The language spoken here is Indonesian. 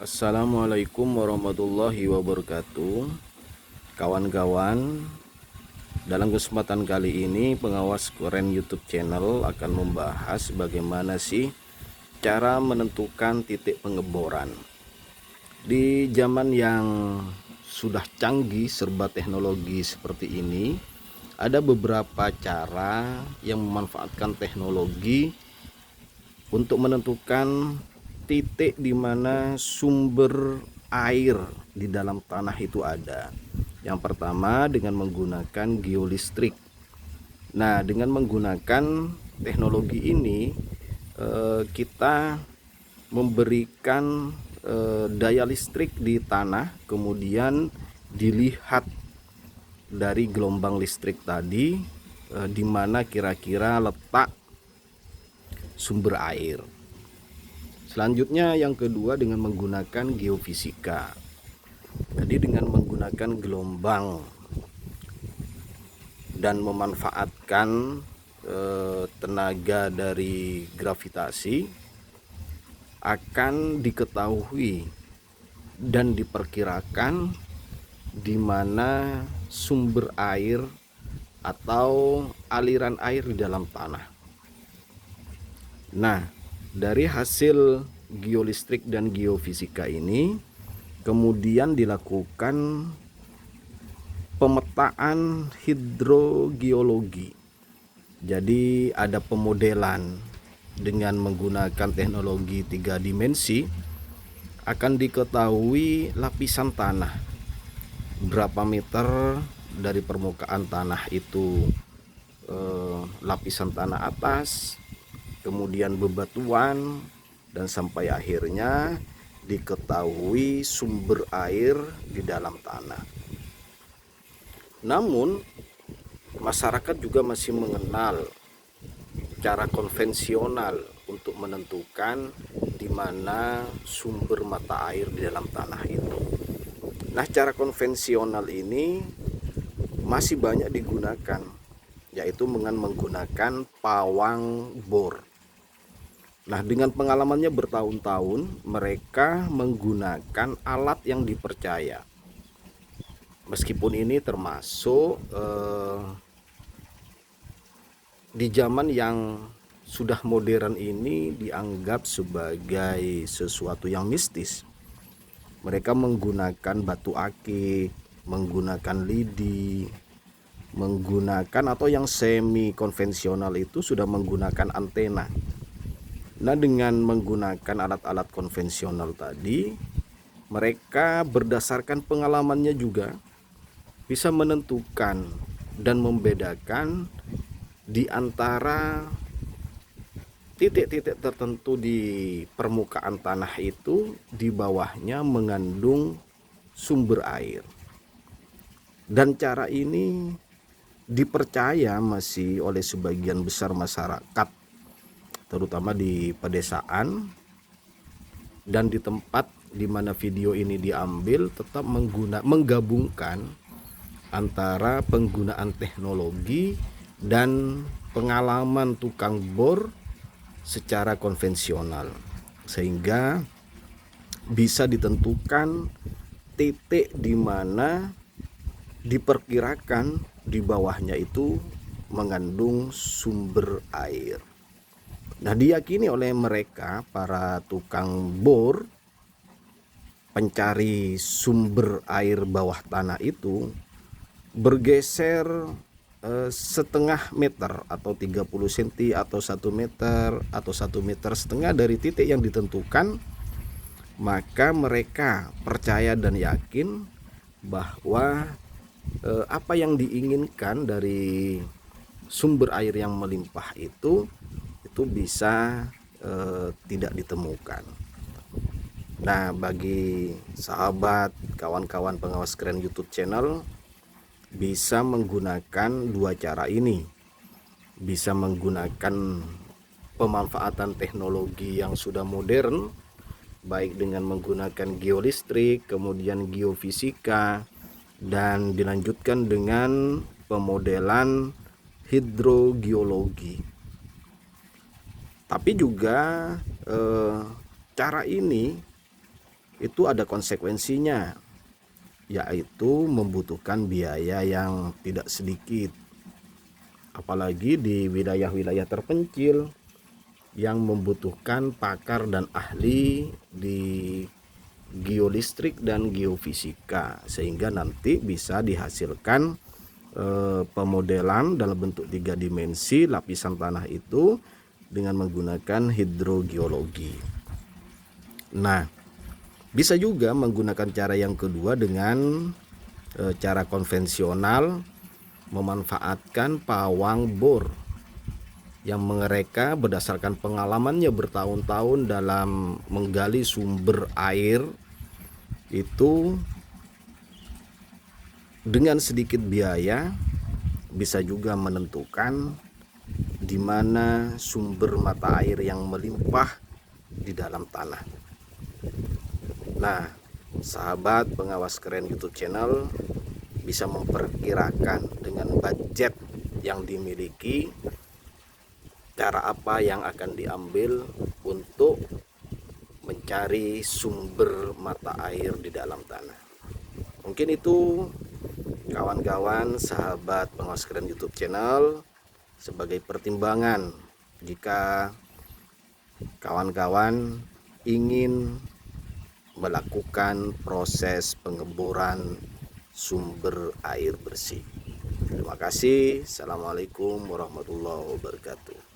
Assalamualaikum warahmatullahi wabarakatuh. Kawan-kawan, dalam kesempatan kali ini pengawas keren YouTube channel akan membahas bagaimana sih cara menentukan titik pengeboran. Di zaman yang sudah canggih serba teknologi seperti ini, ada beberapa cara yang memanfaatkan teknologi untuk menentukan titik di mana sumber air di dalam tanah itu ada. Yang pertama dengan menggunakan geolistrik. Nah, dengan menggunakan teknologi ini kita memberikan daya listrik di tanah, kemudian dilihat dari gelombang listrik tadi di mana kira-kira letak sumber air. Selanjutnya yang kedua dengan menggunakan geofisika. Jadi dengan menggunakan gelombang dan memanfaatkan tenaga dari gravitasi, akan diketahui dan diperkirakan di mana sumber air atau aliran air di dalam tanah. Nah, dari hasil geolistrik dan geofisika ini kemudian dilakukan pemetaan hidrogeologi. Jadi ada pemodelan dengan menggunakan teknologi 3 dimensi, akan diketahui lapisan tanah berapa meter dari permukaan tanah itu, lapisan tanah atas, kemudian bebatuan, dan sampai akhirnya diketahui sumber air di dalam tanah. Namun masyarakat juga masih mengenal cara konvensional untuk menentukan di mana sumber mata air di dalam tanah itu. Nah, cara konvensional ini masih banyak digunakan, yaitu dengan menggunakan pawang bor. Nah, dengan pengalamannya bertahun-tahun, mereka menggunakan alat yang dipercaya. Meskipun ini termasuk di zaman yang sudah modern ini dianggap sebagai sesuatu yang mistis. Mereka menggunakan batu akik, menggunakan lidi, menggunakan atau yang semi konvensional itu sudah menggunakan antena. Nah, dengan menggunakan alat-alat konvensional tadi, mereka berdasarkan pengalamannya juga bisa menentukan dan membedakan di antara titik-titik tertentu di permukaan tanah itu di bawahnya mengandung sumber air. Dan cara ini dipercaya masih oleh sebagian besar masyarakat, terutama di pedesaan dan di tempat di mana video ini diambil, tetap menggabungkan antara penggunaan teknologi dan pengalaman tukang bor secara konvensional, sehingga bisa ditentukan titik di mana diperkirakan di bawahnya itu mengandung sumber air. Nah, diyakini oleh mereka para tukang bor, pencari sumber air bawah tanah itu bergeser setengah meter atau 30 cm atau 1 meter atau 1,5 meter dari titik yang ditentukan, maka mereka percaya dan yakin bahwa apa yang diinginkan dari sumber air yang melimpah itu bisa tidak ditemukan. Nah, bagi sahabat, kawan-kawan pengawas keren YouTube channel, bisa menggunakan dua cara ini. Bisa menggunakan pemanfaatan teknologi yang sudah modern, baik dengan menggunakan geolistrik, kemudian geofisika, dan dilanjutkan dengan pemodelan hidrogeologi. Tapi juga cara ini itu ada konsekuensinya, yaitu membutuhkan biaya yang tidak sedikit. Apalagi di wilayah-wilayah terpencil yang membutuhkan pakar dan ahli di geolistrik dan geofisika, sehingga nanti bisa dihasilkan pemodelan dalam bentuk 3 dimensi lapisan tanah itu dengan menggunakan hidrogeologi. Nah, bisa juga menggunakan cara yang kedua dengan cara konvensional, memanfaatkan pawang bor yang mereka berdasarkan pengalamannya bertahun-tahun dalam menggali sumber air itu dengan sedikit biaya bisa juga menentukan di mana sumber mata air yang melimpah di dalam tanah. Nah, sahabat pengawas keren YouTube channel bisa memperkirakan dengan budget yang dimiliki cara apa yang akan diambil untuk mencari sumber mata air di dalam tanah. Mungkin itu kawan-kawan sahabat pengawas keren YouTube channel sebagai pertimbangan jika kawan-kawan ingin melakukan proses pengeboran sumber air bersih. Terima kasih. Assalamualaikum warahmatullahi wabarakatuh.